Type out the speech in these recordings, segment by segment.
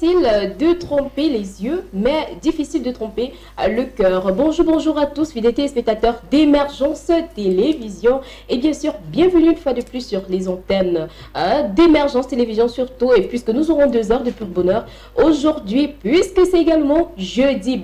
facile de tromper les yeux, mais difficile de tromper le cœur. Bonjour à tous, fidèles téléspectateurs d'Émergence Télévision. Et bien sûr, bienvenue une fois de plus sur les antennes d'Émergence Télévision surtout. Et puisque nous aurons 2 heures de pur bonheur aujourd'hui, puisque c'est également jeudi,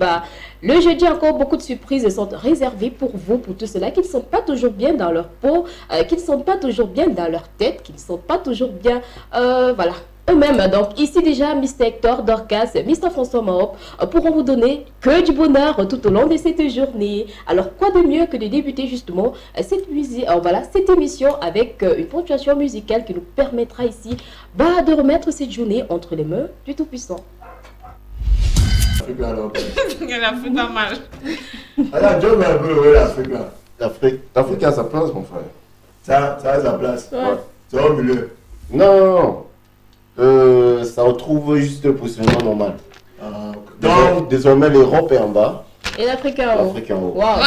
le jeudi, encore beaucoup de surprises sont réservées pour vous, pour tous ceux-là qui ne sont pas toujours bien dans leur peau, qui ne sont pas toujours bien dans leur tête, qui ne sont pas toujours bien, voilà, eux-mêmes. Donc ici déjà, Mr. Hector, Dorcas, Mr. François Mahop pourront vous donner que du bonheur tout au long de cette journée. Alors quoi de mieux que de débuter justement cette émission avec une ponctuation musicale qui nous permettra ici de remettre cette journée entre les mains du Tout-Puissant. Elle a fait pas mal. Alors, Joe, un peu l'Afrique là. L'Afrique a sa place, mon frère. Ça a sa place. Ouais. C'est au milieu. Non. Ça retrouve juste le positionnement normal. Donc, désormais, l'Europe est en bas. Et l'Afrique en haut. L'Afrique en haut. Wow.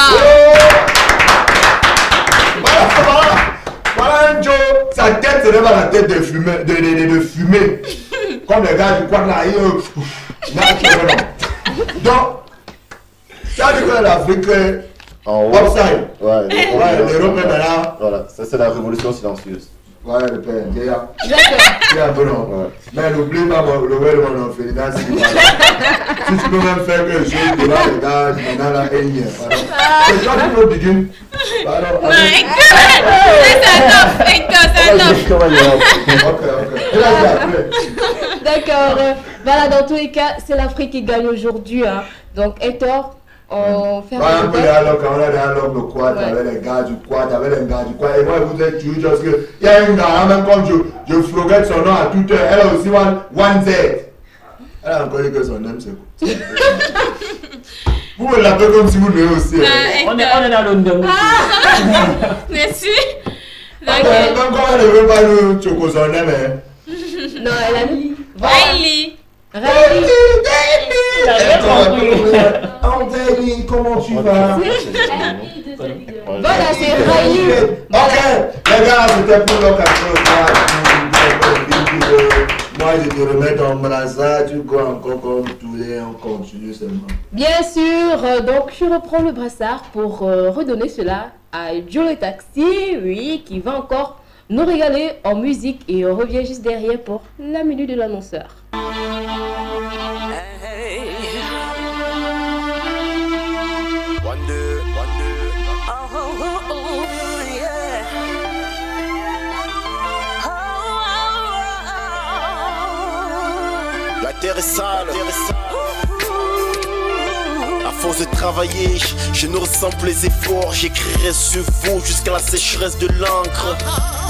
Voilà un Joe. Sa tête, c'est pas la tête de fumer. Comme les gars du coin là. Donc, ça veut dire que l'Afrique En haut. upside. Ouais, l'Europe est là. Voilà, ça c'est la révolution silencieuse. Ouais, le père, D'accord. c'est un peu long. Ouais. Mais n'oublie pas le Wellman of Ferdinand. Si tu peux même faire quelque chose de là, les gars, maintenant là, c'est toi qui veux begin. Pardon. Non, c'est un top. Ok. D'accord. Voilà, dans tous les cas, c'est l'Afrique qui gagne aujourd'hui. Donc, Hector, on fait un peu dialogue, on a des dialogues de quad Ouais. avec les gars du quad, avec les gars du quad. Et moi, vous êtes toujours parce que il y a une gars, même comme je floguette son nom à toute heure, elle a aussi one Z. Elle a encore dit que son nom c'est quoi? Vous me l'appelez comme si vous l'avez aussi. On est dans London. Merci. Même quand elle ne veut pas nous choquer son nom, Non, elle a dit. Riley. Riley. Anthony, comment tu vas? Voilà, c'est Riley. Ok, les gars, c'était pour l'occasion. Moi, je te remets ton brassard, tu crois encore comme tous les, on continue seulement. Bien sûr, donc je reprends le brassard pour redonner cela à Joe le Taxi, oui, qui va encore nous régaler en musique et on revient juste derrière pour la minute de l'annonceur. La terre est sale. À force de travailler, je ne ressens plus les efforts. J'écrirai sur vous jusqu'à la sécheresse de l'encre.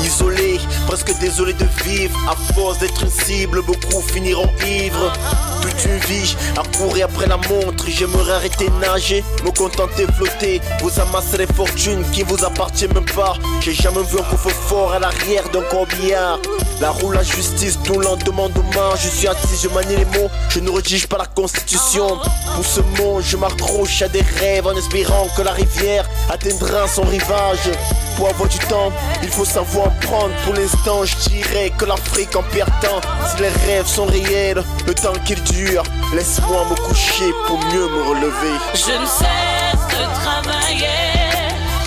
Isolé, presque désolé de vivre. À force d'être une cible, beaucoup finiront ivres. Toute une vie à courir après la montre. J'aimerais arrêter de nager, me contenter de flotter. Vous amassez les fortunes qui vous appartiennent même pas. J'ai jamais vu un coffre-fort à l'arrière d'un corbillard. La roue, la justice, tout le lendemain demain. Je suis assis, je manie les mots. Je ne rédige pas la constitution. Pour ce monde, je m'accroche à des rêves en espérant que la rivière atteindra son rivage. Pour avoir du temps, il faut savoir en prendre. Pour l'instant, je dirais que l'Afrique en perd temps. Si les rêves sont réels, le temps qu'ils durent, laisse-moi me coucher pour mieux me relever. Je ne cesse de travailler,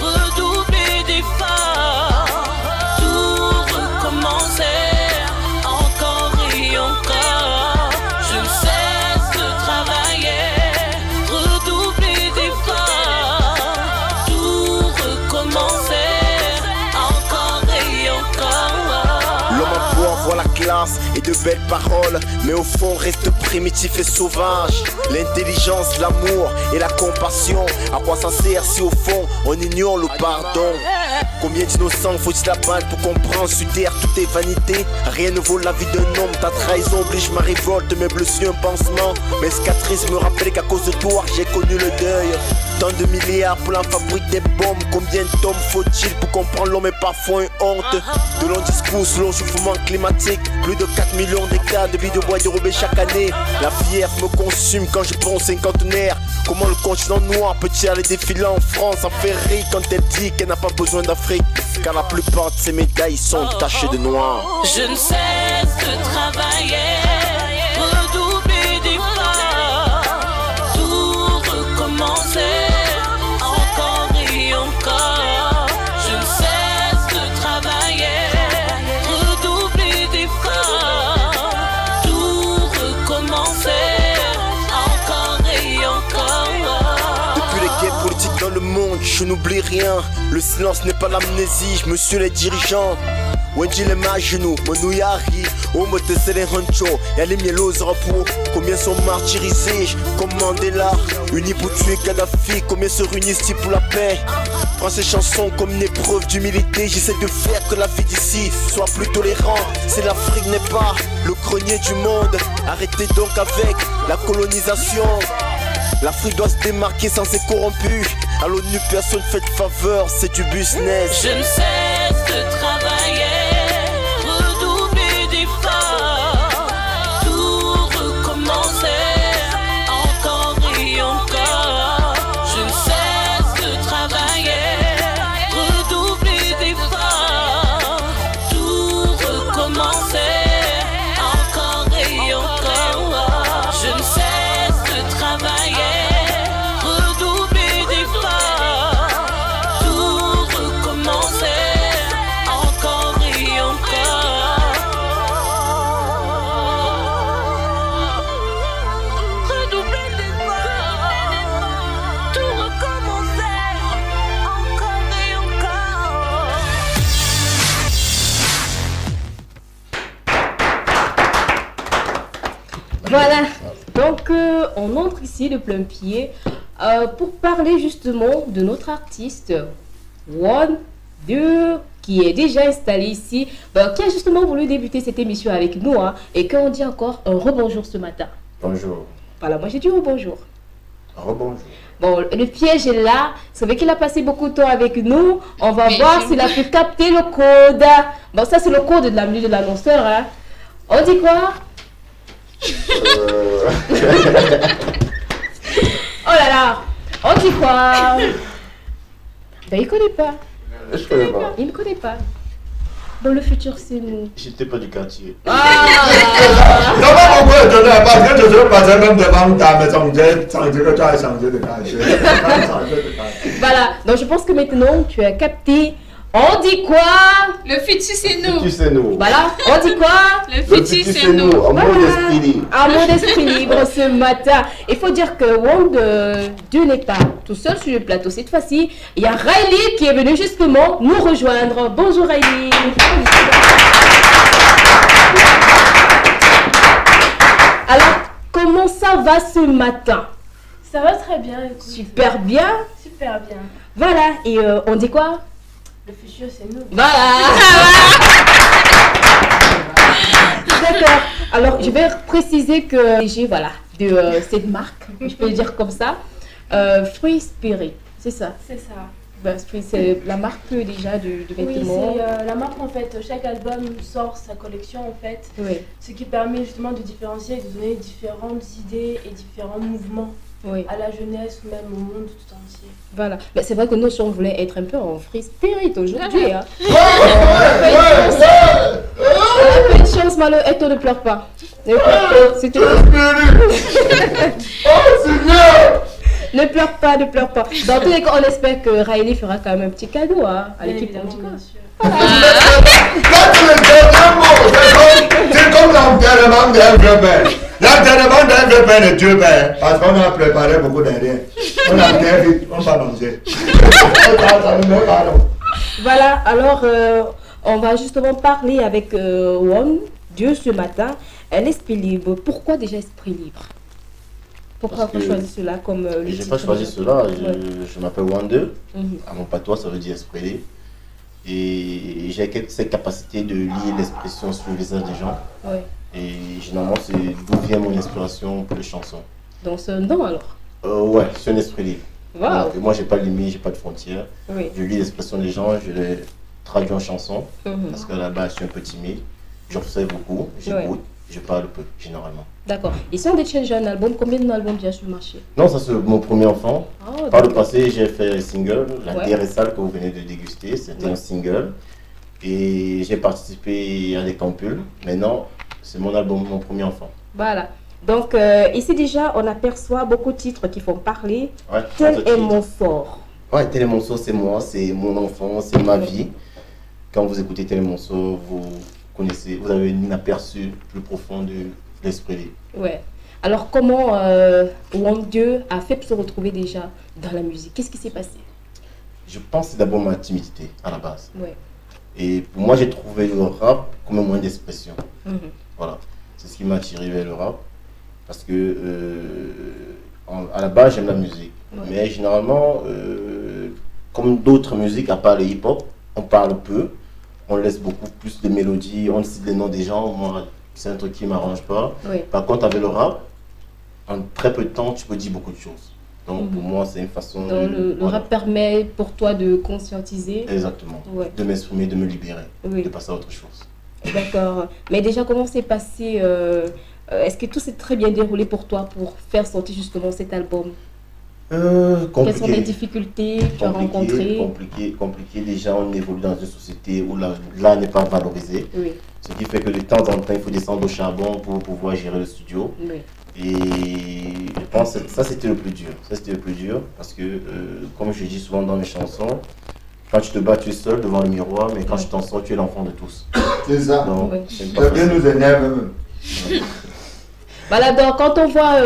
redoubler d'efforts, tout recommencer, encore et encore. Je ne cesse de travailler, redoubler d'efforts, tout recommencer, encore et encore. L'homme en bois voit la classe et de belles paroles, mais au fond reste primitif et sauvage. L'intelligence, l'amour et la compassion, à quoi ça sert si au fond on ignore le pardon? Combien d'innocents faut-il abattre pour comprendre sur terre tout est vanité? Rien ne vaut la vie d'un homme, ta trahison oblige ma révolte, mes blessures un pansement. Mes cicatrices me rappellent qu'à cause de toi j'ai connu le deuil. Tant de milliards pour la fabrique des bombes, combien de tomes faut-il pour comprendre l'homme est parfois une honte? De longs discours sur le réchauffement climatique, plus de 4 millions d'hectares de vie de bois dérobés chaque année. La fièvre me consume quand je pense cinquantenaire. Comment le continent noir peut-il aller défiler en France en ferry quand elle dit qu'elle n'a pas besoin d'Afrique? Car la plupart de ces médailles sont tachées de noir. Je ne cesse de travailler, redoubler Je n'oublie rien, le silence n'est pas l'amnésie. Je me suis les dirigeants. Wendy les mains à genoux, Monuyari, Omote c'est les ranchos, y'a les mielos rapport. Combien sont martyrisés, comme Mandela, unis pour tuer Kadhafi, combien se réunissent pour la paix. Prends ces chansons comme une épreuve d'humilité, j'essaie de faire que la vie d'ici soit plus tolérante. C'est l'Afrique n'est pas le grenier du monde, arrêtez donc avec la colonisation. L'Afrique doit se démarquer sans être corrompue. À l'ONU personne fait de faveur, c'est du business. Je ne cesse de travailler, redoubler d'efforts, tout recommencer, encore et encore. Je ne cesse de travailler, redoubler d'efforts, tout recommencer, encore et encore. Je ne cesse de travailler. Voilà, donc on entre ici de plein pied pour parler justement de notre artiste One, 2, qui est déjà installé ici, qui a justement voulu débuter cette émission avec nous, hein, et qu'on dit encore un rebonjour ce matin. Bonjour. Voilà, moi j'ai dit rebonjour. Rebonjour. Bon, le piège est là. C'est vrai qu'il a passé beaucoup de temps avec nous. On va voir s'il a pu capter le code. Bon, ça c'est le code de l'avenue de l'annonceur. Hein. On dit quoi? Oh là là, on dit quoi? Ben il connaît pas. Je connais pas. Il ne connaît pas. Dans le futur c'est nous. J'étais pas du quartier. Non, pas pourquoi étonné, parce que je serais passé même devant ta maison, sans dire que tu as changé de quartier. Voilà, donc je pense que maintenant tu as capté. On dit quoi? Le futur c'est nous. Le futur c'est nous. Voilà, on dit quoi? Le futur c'est nous. En mode d'esprit libre. En mode d'esprit libre ce matin. Il faut dire que Wong 2 n'est pas tout seul sur le plateau. Cette fois-ci, il y a Riley qui est venu justement nous rejoindre. Bonjour Riley. Alors, comment ça va ce matin? Ça va très bien, écoute. Super bien. Super bien. Voilà, et on dit quoi? Le futur, c'est nous. Voilà. D'accord. Alors, je vais préciser que j'ai, voilà, de cette marque, je peux le dire comme ça, Free Spirit, c'est ça. C'est ça. Ben, c'est la marque déjà de Oui, vêtements. c'est la marque en fait. Chaque album sort sa collection en fait. Oui. Ce qui permet justement de différencier et de donner différentes idées et différents mouvements Oui. à la jeunesse ou même au monde tout entier. Voilà. Ben, c'est vrai que nous, si on voulait être un peu en Free Spirit aujourd'hui, hein. Un peu de chance, Malo, et toi ne pleure pas. Ne pleure pas, s'il te plaît. Ne pleure pas, ne pleure pas. Dans tous les cas, on espère que Riley fera quand même un petit cadeau hein, à Bien l'équipe. évidemment, bien sûr. C'est comme l'enterrement d'un vieux père. L'enterrement d'un vieux père de Dieu père. Parce qu'on a préparé beaucoup d'arrière. On a bien vite, on va manger. Voilà, alors on va justement parler avec One, Dieu ce matin. L'esprit libre. Pourquoi déjà esprit libre? Pourquoi vous choisissez cela comme le Je n'ai titre? pas choisi cela. Ouais. Je m'appelle Wande. Mhm. À mon patois, ça veut dire esprit libre. Et j'ai cette capacité de lire l'expression sur le visage des gens. Ouais. Et généralement, c'est d'où vient mon inspiration pour les chansons. Donc c'est un don alors. Ouais, c'est un esprit libre. Waouh. Donc, moi, j'ai pas de limite, j'ai pas de frontières. Oui. Je lis l'expression des gens, je les traduis en chansons. Mhm. Parce qu'à la base, je suis un peu timide. J'observe beaucoup, j'écoute, je parle peu, généralement. D'accord. Et si on détient un album, combien d'albums il y a sur le marché? Non, ça c'est mon premier enfant. Oh, Par le d'accord. passé, j'ai fait un single, La Ouais. Terre est sale que vous venez de déguster. C'était un single. Et j'ai participé à des campules. Maintenant, c'est mon album, mon premier enfant. Voilà. Donc ici déjà, on aperçoit beaucoup de titres qui font parler. Ouais, Tel tout de est suite. mon sort. Ouais, Tel est mon sort, c'est moi, c'est mon enfant, c'est ma vie. Quand vous écoutez Tel est mon sort, vous connaissez, vous avez un aperçu plus profond de l'esprit libre. Ouais. Alors comment Wang Dieu a fait pour se retrouver déjà dans la musique? Qu'est-ce qui s'est passé? Je pense que c'est d'abord ma timidité à la base. Ouais. Et pour moi, j'ai trouvé le rap comme un moyen d'expression. Mhm. Voilà. C'est ce qui m'a attiré vers le rap. Parce que à la base, j'aime la musique. Ouais. Mais généralement, comme d'autres musiques, à part le hip-hop, on parle peu. On laisse beaucoup plus de mélodies, on cite les noms des gens. Moi, c'est un truc qui ne m'arrange pas. Oui. Par contre, avec le rap, en très peu de temps, tu peux dire beaucoup de choses. Donc, pour moi, c'est une façon Donc, le voilà. rap permet pour toi de conscientiser. Exactement. Ouais. De m'exprimer, de me libérer, Oui. de passer à autre chose. D'accord. Mais déjà, comment s'est passé est-ce que tout s'est très bien déroulé pour toi pour faire sortir justement cet album? Quelles sont les difficultés que tu as rencontrées? Compliqué. Déjà, on évolue dans une société où l'art n'est pas valorisé. Oui. Ce qui fait que de temps en temps, il faut descendre au charbon pour pouvoir gérer le studio. Oui. Et je pense que ça, c'était le plus dur. Ça, c'était le plus dur parce que, comme je dis souvent dans mes chansons, quand tu te bats, tu es seul devant le miroir, mais quand tu t'en sors, tu es l'enfant de tous. C'est ça. Donc, Oui. c'est pas Ça vient facile. nous énerve même. Voilà, donc quand on voit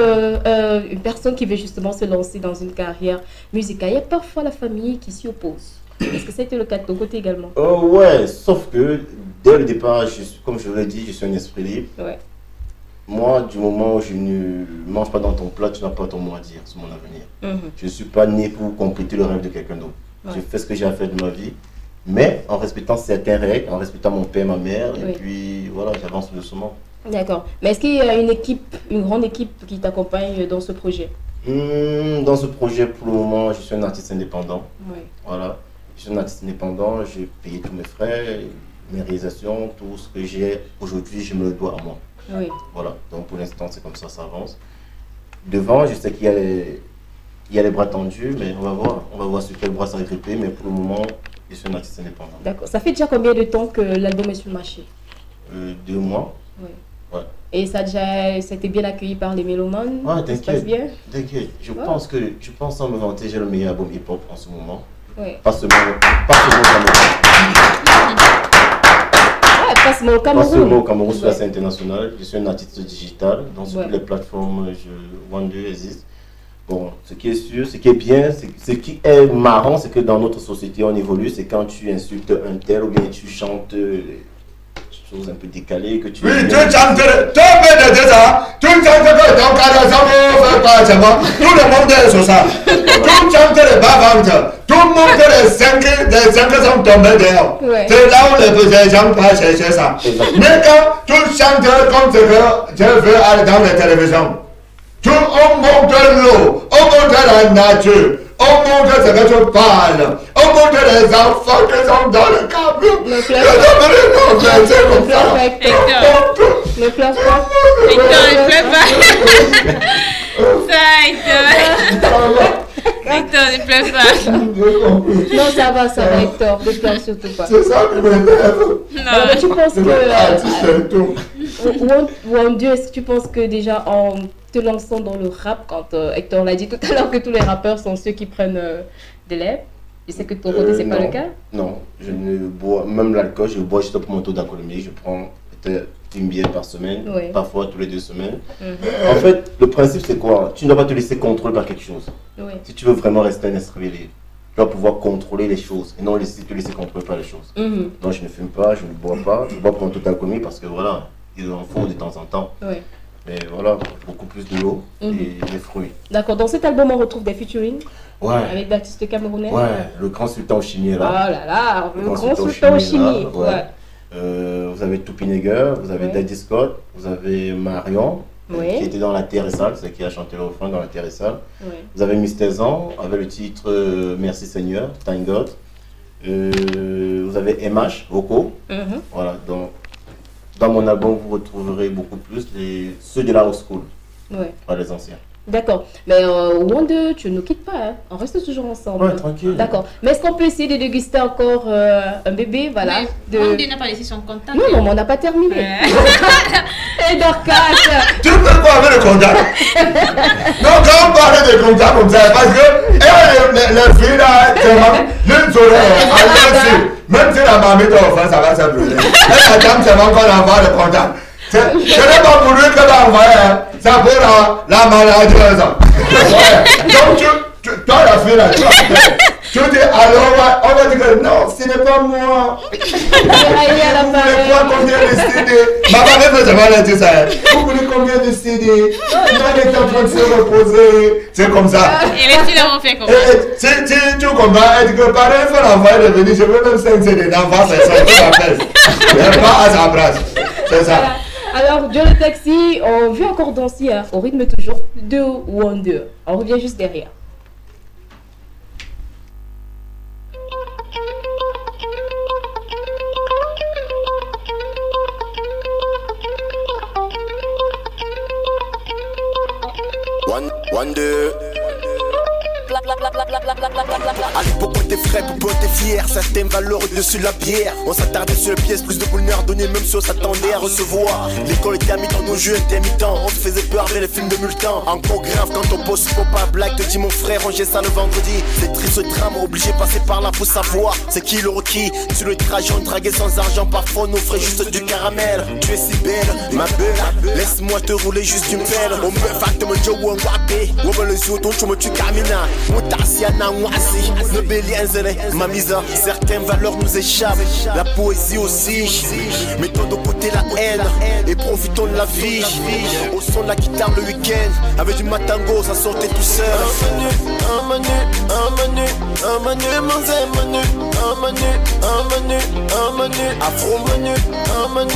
une personne qui veut justement se lancer dans une carrière musicale, il y a parfois la famille qui s'y oppose. Est-ce que ça a été le cas de ton côté également? Ouais, sauf que dès le départ, comme je vous l'ai dit, je suis un esprit libre. Ouais. Moi, du moment où je ne mange pas dans ton plat, tu n'as pas ton mot à dire sur mon avenir. Mhm. Je ne suis pas né pour compléter le rêve de quelqu'un d'autre. Ouais. Je fais ce que j'ai à faire de ma vie, mais en respectant certaines règles, en respectant mon père, ma mère, Oui. et puis voilà, j'avance doucement. D'accord. Mais est-ce qu'il y a une équipe, une grande équipe qui t'accompagne dans ce projet? Dans ce projet, pour le moment, je suis un artiste indépendant. Oui. Voilà, je suis un artiste indépendant, j'ai payé tous mes frais, mes réalisations, tout ce que j'ai aujourd'hui, je me le dois à moi. Oui. Voilà, donc pour l'instant, c'est comme ça avance. Devant, je sais qu'il y a les bras tendus, mais on va voir sur quel bras ça va gripper, mais pour le moment, je suis un artiste indépendant. D'accord. Ça fait déjà combien de temps que l'album est sur le marché? 2 mois. Oui. Ouais. Et ça a été bien accueilli par les mélomanes? Ouais, Ça se passe bien? t'inquiète. Je Ouais. pense sans me vanter, j'ai le meilleur album hip-hop en ce moment. Oui. Pas seulement Ah, passe-moi au Pas seulement Cameroun. au Cameroun, sur la Ouais. scène internationale. Je suis un artiste digital, donc sur Ouais. toutes les plateformes, One2 existe. Bon, ce qui est sûr, ce qui est bien, ce qui est marrant, c'est que dans notre société, on évolue. C'est quand tu insultes un tel ou bien tu chantes des choses un peu décalées que tu. Oui, tu chantes, tu fais de ça, tu chantes que ton caractère fait pas c'est bon. Tout le monde est sur ça. Tu chantes les bavantes, tout le monde les 5 sont tombés dehors. Ouais. C'est là où les gens vont chercher ça. Exactement. Mais quand tu chantes comme ce que je veux aller dans les télévisions, on monte l'eau, on monte la nature, on monte ce que tu parles, on monte les enfants qui sont dans le camion. Ne Je pleure te pas. c'est comme Ne pleure ça. pas, Hector. Hector. Ne pleure pas. Hector, il pleure pas. Ça, Hector. Hector, il pleure pas. Non, ça va, Hector. Ne pleure surtout pas. C'est ça qui m'énerve. Alors, Non. tu penses C'est le artiste que... et tout. Dieu, est-ce que tu penses que déjà en te lançant dans le rap, quand Hector l'a dit tout à l'heure que tous les rappeurs sont ceux qui prennent des lèvres, je sais que de ton côté, c'est pas Non. le cas? Non, je ne bois, même l'alcool, je bois juste pour mon taux d'alcoolémie. Je prends peut-être une bière par semaine, Oui. parfois tous les 2 semaines. Mhm. En fait, le principe c'est quoi? Tu ne dois pas te laisser contrôler par quelque chose. Oui. Si tu veux vraiment rester un esprit libre, tu dois pouvoir contrôler les choses et non te laisser contrôler par les choses. Mhm. Donc je ne fume pas, je ne bois pas, je bois pour mon taux d'alcoolémie parce que voilà, il en faut de temps en temps. Oui. Mais voilà, beaucoup plus de l'eau Mhm. et des fruits. D'accord, dans cet album, on retrouve des featuring Ouais, avec d'artistes camerounais. ouais, le grand sultan chimie est Oh là. là là, le Le grand grand sultan au Chimie est là, chimie. ouais. Ouais. Vous avez Toupinegger, vous avez Ouais. Daddy Scott, vous avez Marion, Oui. qui était dans La Terre est sale, c'est qui a chanté le refrain dans La Terre est sale. Oui. Vous avez Mr. Zan avec le titre Merci Seigneur, Thank God. Vous avez MH, Oko. Mhm. Voilà, donc dans mon album, vous retrouverez beaucoup plus ceux de la house school, Ouais. pas les anciens. D'accord. Mais Wonder, tu ne nous quittes pas, hein. On reste toujours ensemble. Ouais, tranquille. D'accord. Mais est-ce qu'on peut essayer de déguster encore un bébé, voilà, Mais de... Andy n'a pas laissé son contact. Non, non, mais on n'a pas terminé. Ouais. Et Dorcas, Tu peux pas avec le contact. Non, quand on parle de contact comme ça, parce que les filles là, l'une sur même si la mamie t'a offert, ça va se brûler. Et la dame, c'est même qu'on envoie le contact. Ce n'est pas pour lui que t'as envoyé, hein. C'est pour la maladieuse. Ouais. Donc, toi, la fille là, tu Tout est alors, on va dire que non, ce n'est pas moi. Vous voulez quoi, combien de CD? Ma mère ne veut pas dire ça. Vous voulez combien de CD? Elle est en train de se reposer. C'est comme ça. Et les filles l'ont fait comme ça. Tu comprends? Elle dit que par un fois, l'enfant est devenu, je veux même 5 CD d'enfant, c'est ça qui m'appelle. Elle pas à sa place. C'est ça. Alors, Joe le taxi, on vient encore danser hein, au rythme toujours 2 ou 1 2. On revient juste derrière. One, deux. À l'époque on était frais, pour on était fiers. Certaines valeurs au-dessus de la bière. On s'attardait sur les pièces, plus de bonheur donné même si on s'attendait à recevoir. L'école était à mi-temps, nos jeux intermittents. On se faisait peur avec les films de Multan. Encore grave quand on pose, faut pas blague. Te dis mon frère, rangez ça le vendredi. C'est triste ce drame, obligé de passer par là pour savoir c'est qui le requis. Sur le trajet on draguait sans argent, parfois on offrait juste du caramel. Tu es si belle, ma belle, laisse-moi te rouler juste une pelle. On me facte mon joe ou un wapé. Ou ben le zoo, ton chum tu camina. Ma mise, certaines valeurs nous échappent. La poésie aussi. Mettons de côté la haine et profitons de la vie. Au son de la guitare le week-end. Avec du matango, ça sortait tout seul. Un menu, afro menu, afro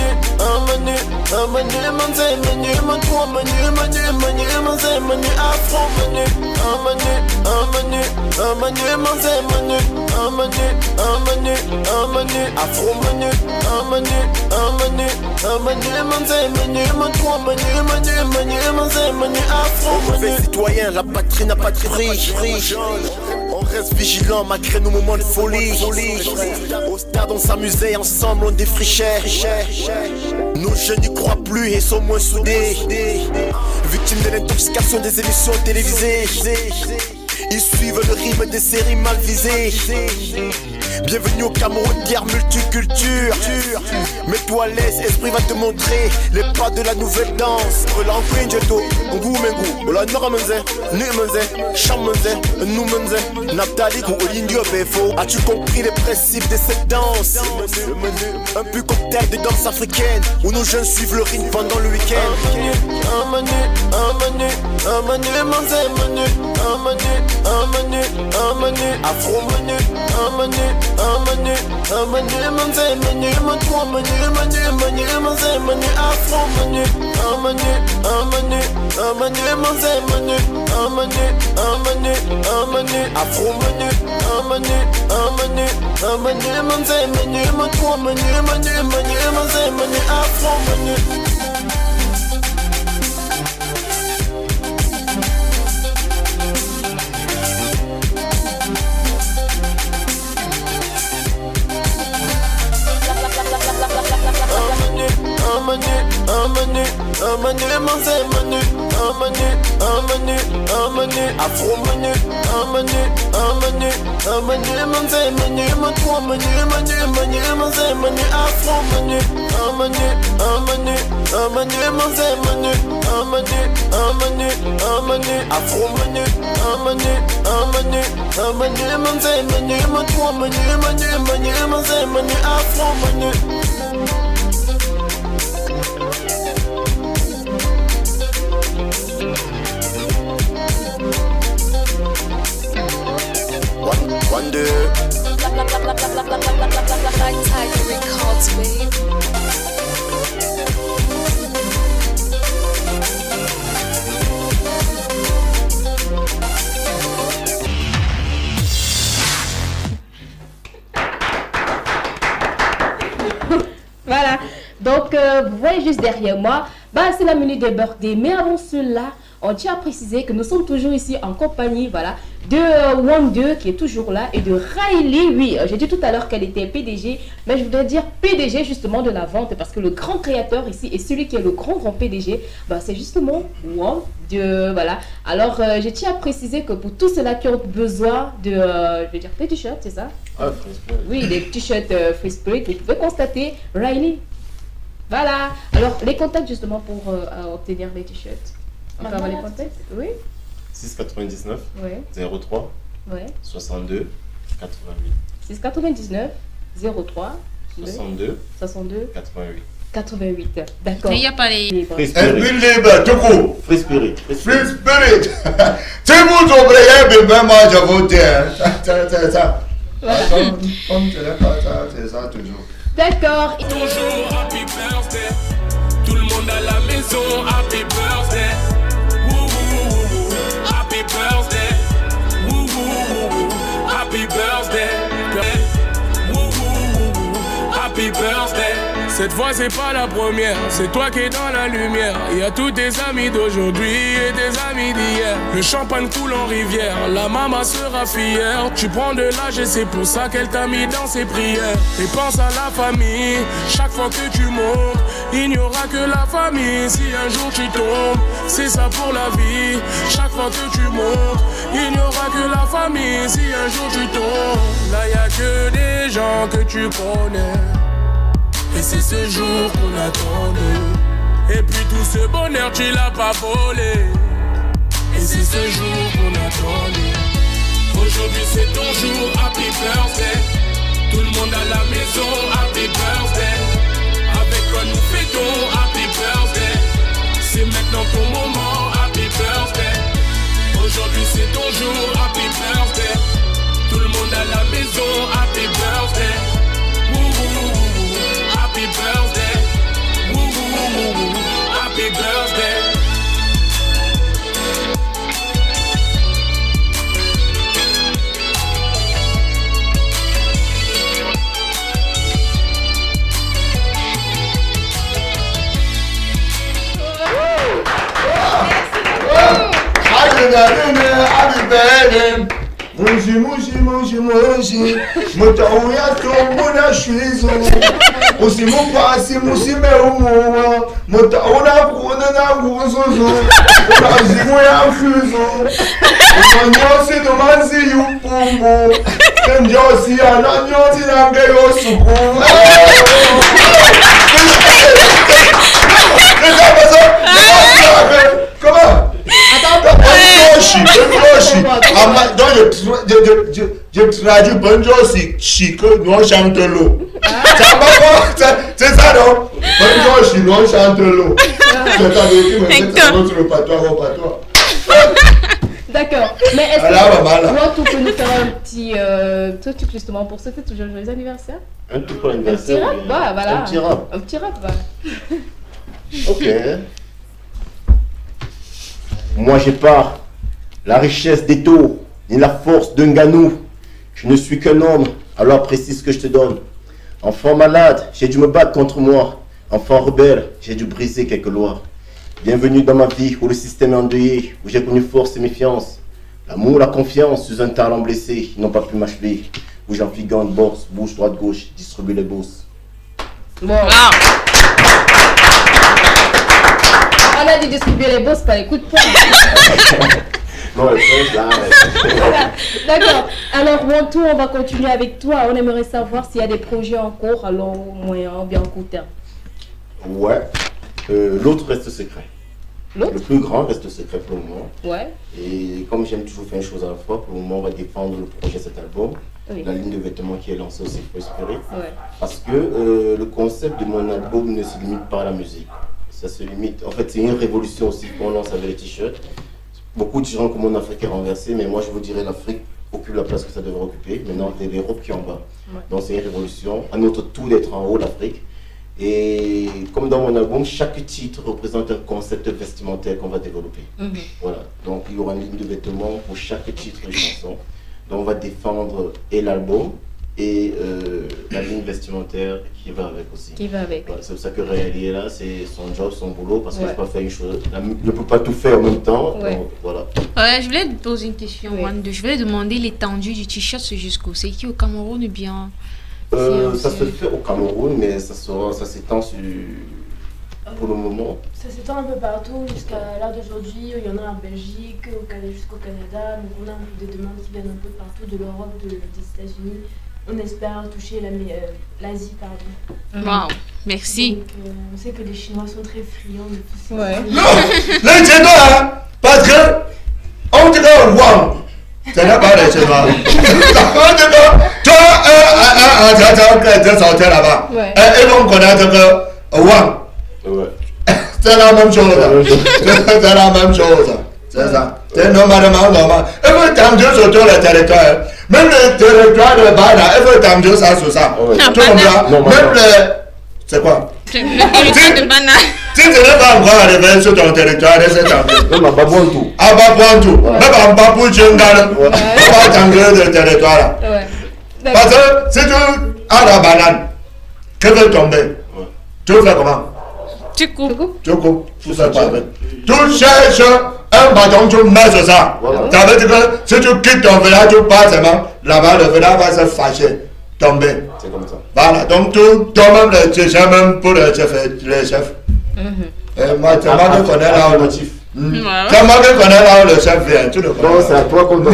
citoyen, la patrie n'a pas de prix. On reste vigilant malgré nos moments de folie. Au stade on s'amusait ensemble, on défrichait. Nos jeunes n'y croient plus et sont moins soudés. Victimes de l'intoxication des émissions télévisées. Ils suivent le rythme des séries mal visées. Bienvenue au Cameroun, guerre multiculture. Mets-toi à l'aise, esprit va te montrer les pas de la nouvelle danse. Relan Quinjeto, Ngou Mengu, Ola Nora Menze, Nu Menze, Cham Menze, Nou Menze, Naptali ou Olindio Befo. As-tu compris les principes de cette danse? Un peu cocktail de danse africaine où nos jeunes suivent le rythme pendant le week-end. Un menu, Menze, un menu, afro menu, un menu, Menze, afro menu, afro menu. Afro menu, One, deux. Like Tiger Records, babe. Voilà, donc vous voyez juste derrière moi, bah, c'est la minute des birthday. Mais avant cela, on tient à préciser que nous sommes toujours ici en compagnie, voilà, de One2 qui est toujours là et de Riley. Oui, j'ai dit tout à l'heure qu'elle était PDG, mais je voudrais dire PDG justement de la vente parce que le grand créateur ici et celui qui est le grand PDG, bah, c'est justement One2. Voilà. Alors, je tiens à préciser que pour tous ceux-là qui ont besoin de, je vais dire, des t-shirts, c'est ça? Ah, oui, des t-shirts Free Spirit, vous pouvez constater Riley. Voilà. Alors, les contacts justement pour obtenir les t-shirts. On peut avoir les contacts? Oui. 6,99, ouais. 03, ouais. 62, 699 03 62 88. 88. D'accord. Il n'y a pas les... Free Spirit, tout court. Free Spirit. Free Spirit. Si vous oubliez, ben moi je vous dis. C'est ça. Voilà. Comme tu n'as pas ça, c'est ça toujours. D'accord. Bonjour, happy birthday. Tout le monde à la maison, happy birthday. Woo, woo, woo, woo. Happy birthday. Woo, woo, woo, woo. Happy birthday. Woo, woo, woo, woo. Happy birthday. Cette fois c'est pas la première, c'est toi qui es dans la lumière. Il y a tous tes amis d'aujourd'hui et tes amis d'hier. Le champagne coule en rivière, la maman sera fière. Tu prends de l'âge et c'est pour ça qu'elle t'a mis dans ses prières. Et pense à la famille, chaque fois que tu montes, il n'y aura que la famille. Si un jour tu tombes, c'est ça pour la vie. Chaque fois que tu montes, il n'y aura que la famille. Si un jour tu tombes, là y a que des gens que tu connais. Et c'est ce jour qu'on attendait. Et puis tout ce bonheur tu l'as pas volé. Et c'est ce jour qu'on attendait. Aujourd'hui c'est ton jour, happy birthday. Tout le monde à la maison, happy birthday. Avec quoi nous fêtons, happy birthday. C'est maintenant ton moment, happy birthday. Aujourd'hui c'est ton jour, happy birthday. Tout le monde à la maison, happy birthday. Woo, woo, woo, woo. Happy birthday, woo, woo, woo, woo. Happy birthday. Happy birthday. Monji, monji, monji, monji. Motauya tombona shwizo. Usimupa simusime umuwa. Motauna kuna na nguzozo. Unazimu ya fuzo. Umanyosi domanzi yupungu. Kenjosi ananyosi nangeyo suku. Comment? Donc je traduis Bonjosi, chic, nous chante l'eau. C'est ça non? Bonjosi, nous chante l'eau. C'est notre répertoire. D'accord. Mais est-ce que toi, tu peux nous faire un petit truc justement pour souhaiter toujours joyeux anniversaire? Un tout pour l'anniversaire. Un petit rap, voilà. Un petit rap. Un petit rap, voilà. Ok. Moi j'ai pas la richesse des taux, ni la force d'un ganou. Je ne suis qu'un homme, alors précise ce que je te donne. Enfant malade, j'ai dû me battre contre moi. Enfant rebelle, j'ai dû briser quelques lois. Bienvenue dans ma vie où le système est endeuillé, où j'ai connu force et méfiance. L'amour, la confiance, sous un talent blessé, ils n'ont pas pu m'achever. Où j'en figure de bourse, bouge droite gauche, distribue les bourses. Bon. On a dit distribuer les boss, pas les coups de poing. Non, là. D'accord. Alors, Wantou, on va continuer avec toi. On aimerait savoir s'il y a des projets en cours, à long, moyen ou bien court terme. Ouais. L'autre reste secret. L'autre? Le plus grand reste secret pour le moment. Ouais. Et comme j'aime toujours faire une chose à la fois, pour le moment, on va défendre le projet de cet album. Oui. La ligne de vêtements qui est lancée aussi Free Spirit. Ouais. Parce que le concept de mon album ne se limite pas à la musique. Ça se limite. En fait, c'est une révolution aussi qu'on lance avec les t-shirts. Beaucoup diront que mon Afrique est renversée, mais moi je vous dirais l'Afrique occupe la place que ça devrait occuper. Maintenant, c'est l'Europe qui est en bas. Ouais. Donc c'est une révolution. À notre tour d'être en haut, l'Afrique. Et comme dans mon album, chaque titre représente un concept vestimentaire qu'on va développer. Voilà. Donc il y aura une ligne de vêtements pour chaque titre de chanson. Donc on va défendre et l'album et la ligne vestimentaire qui va avec aussi. Qui va avec. Voilà, c'est pour ça que Réali est là, c'est son job, son boulot, parce que je ne peux pas faire une chose, ne peut pas tout faire en même temps. Ouais. Donc, voilà. Je voulais te poser une question, Wande. Je voulais demander l'étendue du t-shirt jusqu'où? C'est qui au Cameroun ou bien ça se fait au Cameroun, mais ça s'étend sur... Pour le moment. Ça s'étend un peu partout jusqu'à l'heure d'aujourd'hui. Il y en a en Belgique, jusqu'au Canada. Donc on a des demandes qui viennent un peu partout de l'Europe, des États-Unis. On espère toucher l'Asie, pardon. Wow, merci. Donc, on sait que les Chinois sont très friands de tout ça. Ouais. Non, les Chinois, parce que on te donne wow. C'est là-bas les Chinois. On te donne gens qui étaient sortis là-bas, ils vont connaître que Wang. C'est la même chose. C'est la même chose. C'est ça. C'est normalement normal. Il faut étendre sur tout le territoire. Même le territoire de Bada, il faut étendre ça sur ça. Tu comprends? Même le... C'est quoi? Si tu n'es pas encore arrivé sur ton territoire, c'est étendu. Même à Babouantou. À Babouantou. Même à Babou Djungal. On va étendre le territoire là. Parce que si tu as la banane, qui veut tomber, tu fais comment? Tu coupes. Tu coupes. Tu fais pas avec. Tu cherches un bâton, tu mets sur ça. Ça veut dire que si tu quittes ton village, tu passes seulement, là-bas, le village va se fâcher, tomber. C'est comme ça. Voilà, donc toi-même, tu sais même pour les chefs. Et moi, tu m'as dit qu'on est là où le chef. Tu m'as dit qu'on est là où le chef vient. Tu le connais. Non, c'est à toi qu'on doit.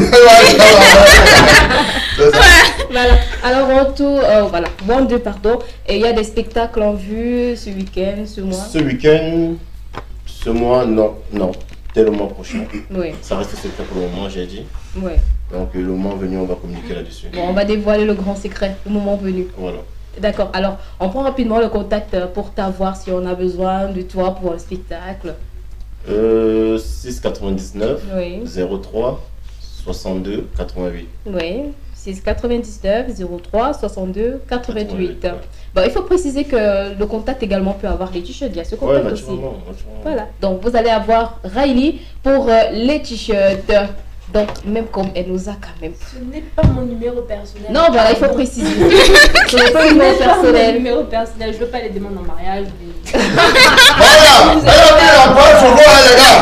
Voilà. Alors en tout, voilà, Wonder, pardon. Et il y a des spectacles en vue ce week-end, ce mois. Ce week-end, ce mois, non. Dès le mois prochain. Oui. Ça reste secret pour le moment, j'ai dit. Oui. Donc le moment venu, on va communiquer là-dessus. Bon, on va dévoiler le grand secret, le moment venu. Voilà. D'accord. Alors, on prend rapidement le contact pour t'avoir si on a besoin de toi pour un spectacle. 699 oui. 03 62 88. Oui. 699 03 62 88. Bon, il faut préciser que le contact également peut avoir les t-shirts. Il y a ce contact aussi. Voilà. Donc, vous allez avoir Riley pour les t-shirts. Donc, même comme elle nous a quand même. Ce n'est pas mon numéro personnel. Non, voilà, il faut préciser. Ce n'est pas mon numéro personnel. Numéro personnel. Je veux pas les demandes en mariage. Voilà, elle a mis la pointe sur vous, les gars.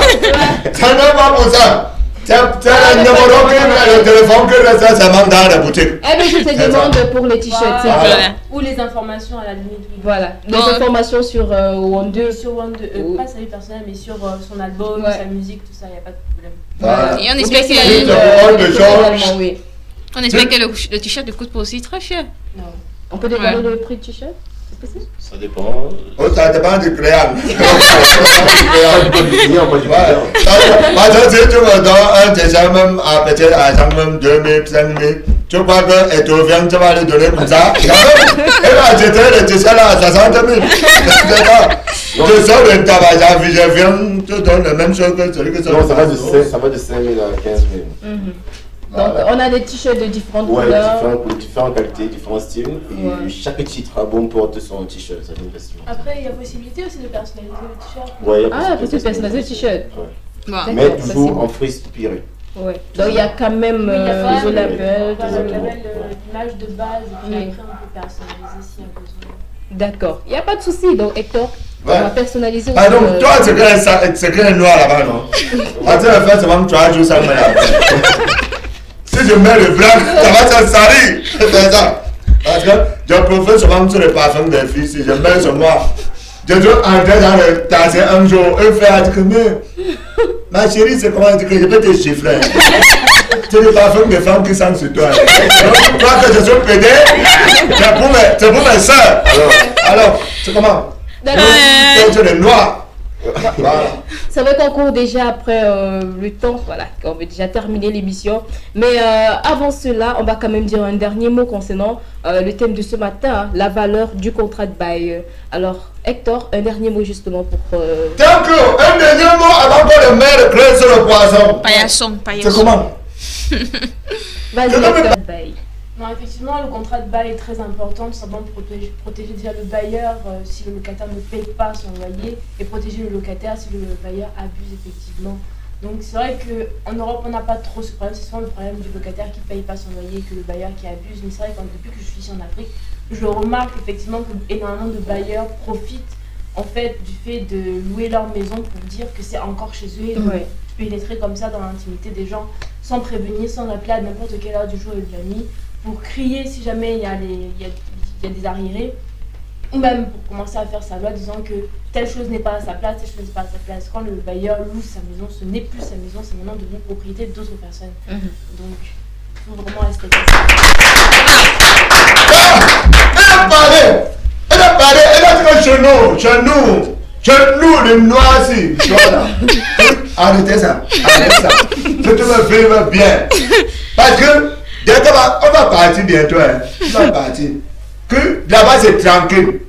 Ça n'est pas pour ça. C'est le numéro le téléphone que reste seulement dans la boutique. Eh bien, je te demande pour les t-shirts. Voilà. Ou les informations à la limite. Voilà. Les informations sur Wonder. Sur Wonder, pas sa vie personnelle, mais sur son album, sa musique, tout ça, il n'y a pas de problème. Voilà. Et on espère que le t-shirt coûte pas aussi très cher. Non. On peut demander le prix du t-shirt? Ça dépend. Ça dépend du créole. Parce que si tu me donnes un t-shirt même à peut-être à 2000, 5000, tu crois que tu viens, tu vas le donner comme ça. Et là, j'étais le t-shirt à 60 000. Je sors de tabac, je viens, tu donnes la même chose que celui que ça. Non, ça va de 5 000 à 15 000. Donc, on a des t-shirts de différentes couleurs. Différentes qualités, différents styles. Et chaque titre album porte son t-shirt, ça vient facilement. Après, il y a possibilité aussi de personnaliser le t-shirt. Ouais, il y a possibilité de personnaliser le t-shirt. Mais toujours en free spirit. Ouais. Donc, il y a quand même le label. L'image de base, et puis après, on peut personnaliser s'il y a besoin. D'accord. Il n'y a pas de souci. Donc, Hector, on va personnaliser aussi. Ah donc, toi, c'est que noir là-bas, non? Parce que en fait, c'est même 3 jours sans me si je mets le blanc, ça va se salir. C'est ça. Parce que je préfère souvent sur les parfums des filles. Si je mets sur moi, je dois entrer dans le tasser un jour et faire dire que ma chérie, c'est comment dire que je peux te chiffrer. C'est le parfum des femmes qui sentent sur toi. Donc, toi que je suis pédé, c'est pour mes soeurs. Alors, c'est comment? C'est le noir. Voilà. C'est vrai qu'on court déjà après le temps, voilà, on veut déjà terminer l'émission. Mais avant cela, on va quand même dire un dernier mot concernant le thème de ce matin, la valeur du contrat de bail. Alors, Hector, un dernier mot justement pour... Thank you. Un dernier mot avant que le maire crée sur le poisson. Paillasson. C'est comment? Vas-y, Hector. Bail. Non, effectivement, le contrat de bail est très important, tout simplement pour protéger déjà le bailleur si le locataire ne paye pas son loyer et protéger le locataire si le bailleur abuse effectivement. Donc c'est vrai qu'en Europe, on n'a pas trop ce problème, c'est souvent le problème du locataire qui ne paye pas son loyer et que le bailleur qui abuse. Mais c'est vrai que depuis que je suis ici en Afrique, je remarque effectivement qu'énormément de bailleurs profitent en fait du fait de louer leur maison pour dire que c'est encore chez eux et de pénétrer comme ça dans l'intimité des gens sans prévenir, sans appeler à n'importe quelle heure du jour et de la nuit, pour crier si jamais il y a des arriérés, ou même pour commencer à faire sa loi disant que telle chose n'est pas à sa place, telle chose n'est pas à sa place. Quand le bailleur loue sa maison, ce n'est plus sa maison, c'est maintenant devenu propriété d'autres personnes. Donc, il faut vraiment rester comme ça. Elle a parlé, elle a dit que chez nous, les noirs ici, voilà. Arrêtez ça, que tu me filmes bien. Parce que, on va partir bientôt, on va partir. Que que là-bas c'est tranquille.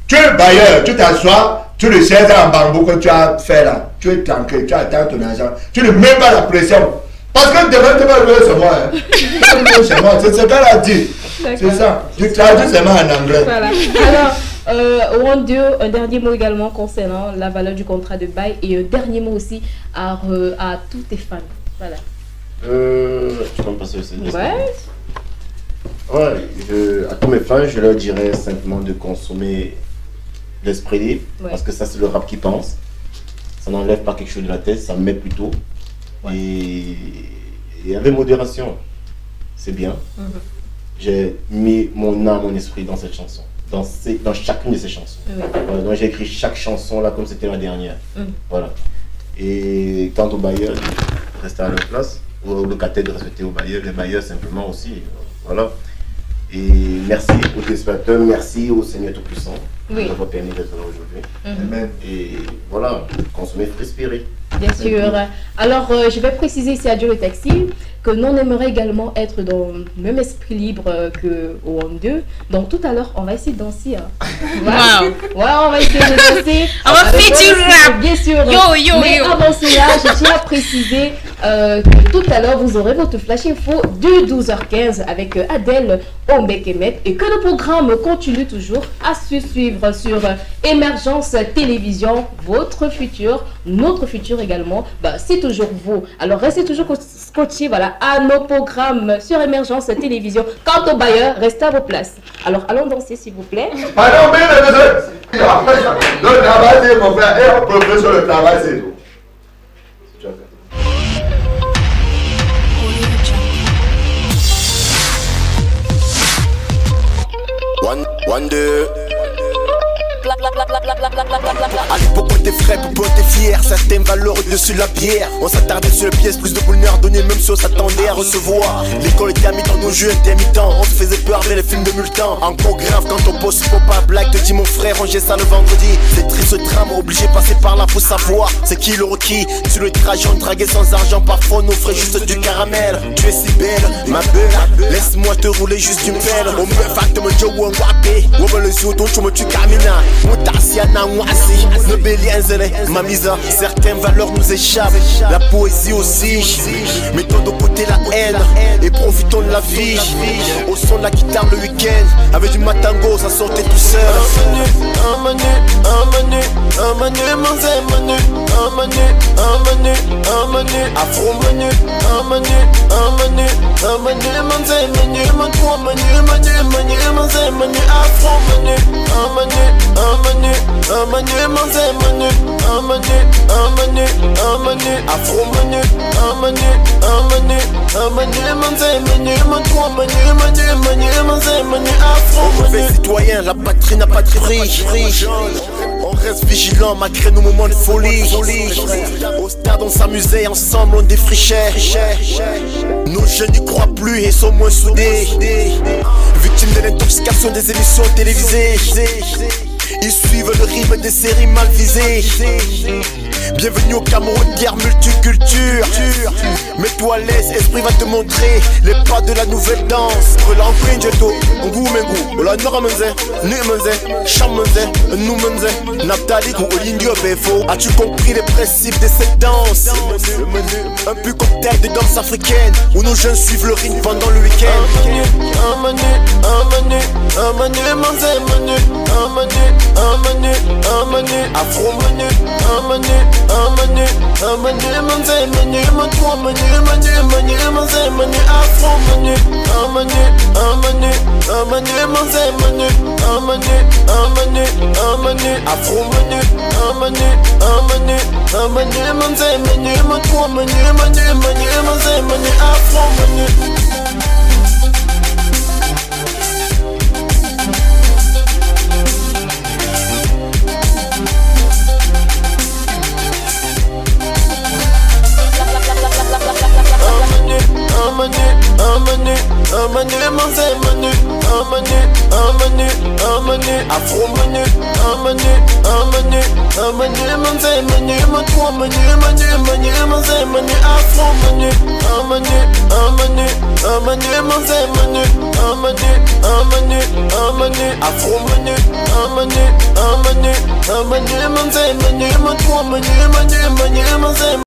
Tu es bailleur, tu t'assois, tu le chaises en bambou que tu as fait là. Tu es tranquille, tu attends ton argent. Tu ne mets pas la pression. Parce que demain tu vas revenir chez moi. Hein. Tu vas revenir chez moi, c'est ce qu'elle a dit. C'est ça. Tu traduis seulement en anglais. Voilà. Alors, un dernier mot également concernant la valeur du contrat de bail et un dernier mot aussi à tous tes fans. Voilà. Tu peux me passer le CD? Ouais. À tous mes fans, je leur dirais simplement de consommer l'esprit libre, parce que ça c'est le rap qui pense. Ça n'enlève pas quelque chose de la tête, ça met plutôt. Et avec modération, c'est bien. J'ai mis mon âme, mon esprit dans cette chanson, dans chacune de ces chansons. Voilà, donc j'ai écrit chaque chanson là comme c'était la dernière. Voilà. Et quant au bailleur, rester à leur place, au locataire de respecter au bailleur, les bailleurs simplement aussi. Voilà. Et merci aux téléspectateurs, merci au Seigneur Tout-Puissant qui nous a permis d'être là aujourd'hui. Et voilà, consommer Free Spirit. Bien sûr. Alors, je vais préciser ici à Dieu le Taxi que nous on aimerait également être dans le même esprit libre que au One 2. Donc, tout à l'heure, on va essayer de danser. Wow. Ouais, on va essayer de danser. On va faire du rap. Bien sûr. Mais avant cela, je tiens à préciser que tout à l'heure, vous aurez votre flash info de 12h15 avec Adèle Ombekemet et que le programme continue toujours à se suivre sur Émergence Télévision, votre futur, notre futur également, c'est toujours vous. Alors restez toujours scotchés à nos programmes sur Émergence Télévision. Quant aux bailleurs, restez à vos places. Alors allons danser s'il vous plaît. Alors, mais le travail c'est mon frère et on progresse sur le travail c'est tout. One, deux. À l'époque on était frais, on était fiers. Certaines valeurs au-dessus de la pierre. On s'attardait sur les pièces, plus de bonheur donné même si on s'attendait à recevoir. L'école était à mi-temps, nos jeux intermittents. On se faisait peur avec les films de Multan. Encore grave quand on pose faut pas blague. Te dis mon frère, rangez ça le vendredi. C'est triste ce drame, obligé de passer par là pour savoir c'est qui le requis. Sur le trajet on draguait sans argent. Parfois on offrait juste du caramel. Tu es si belle, ma belle. Laisse-moi te rouler juste une pelle. On me fait me dire où on va payer. On me le yeux dont tu me tues camina. Ma mise, certaines valeurs nous échappent. La poésie aussi. Mettons de côté la haine et profitons de la vie. Au son de la guitare le week-end. Avec du matango, ça sortait tout seul. Un menu, afro menu, citoyen, la patrie n'a pas de prix. On reste vigilant malgré nos moments de folie. Au stade on s'amusait, ensemble on défrichait. Nos jeunes n'y croient plus et sont moins soudés. Victimes de l'intoxication des émissions télévisées. Ils suivent le rythme des séries mal visées. Bienvenue au Cameroun, guerre multiculture. Mets-toi à l'aise, esprit va te montrer les pas de la nouvelle danse. Relanquin jeto, ngumengu, la noramenze, numenze, chamenze, numenze, naptalik ou olindio befo. As-tu compris les principes de cette danse? Un peu cocktail de danse africaine où nos jeunes suivent le rythme pendant le week-end. Un menu, afro menu, afro menu, menu, menu, menu, menu, menu, menu, menu, menu, menu, menu,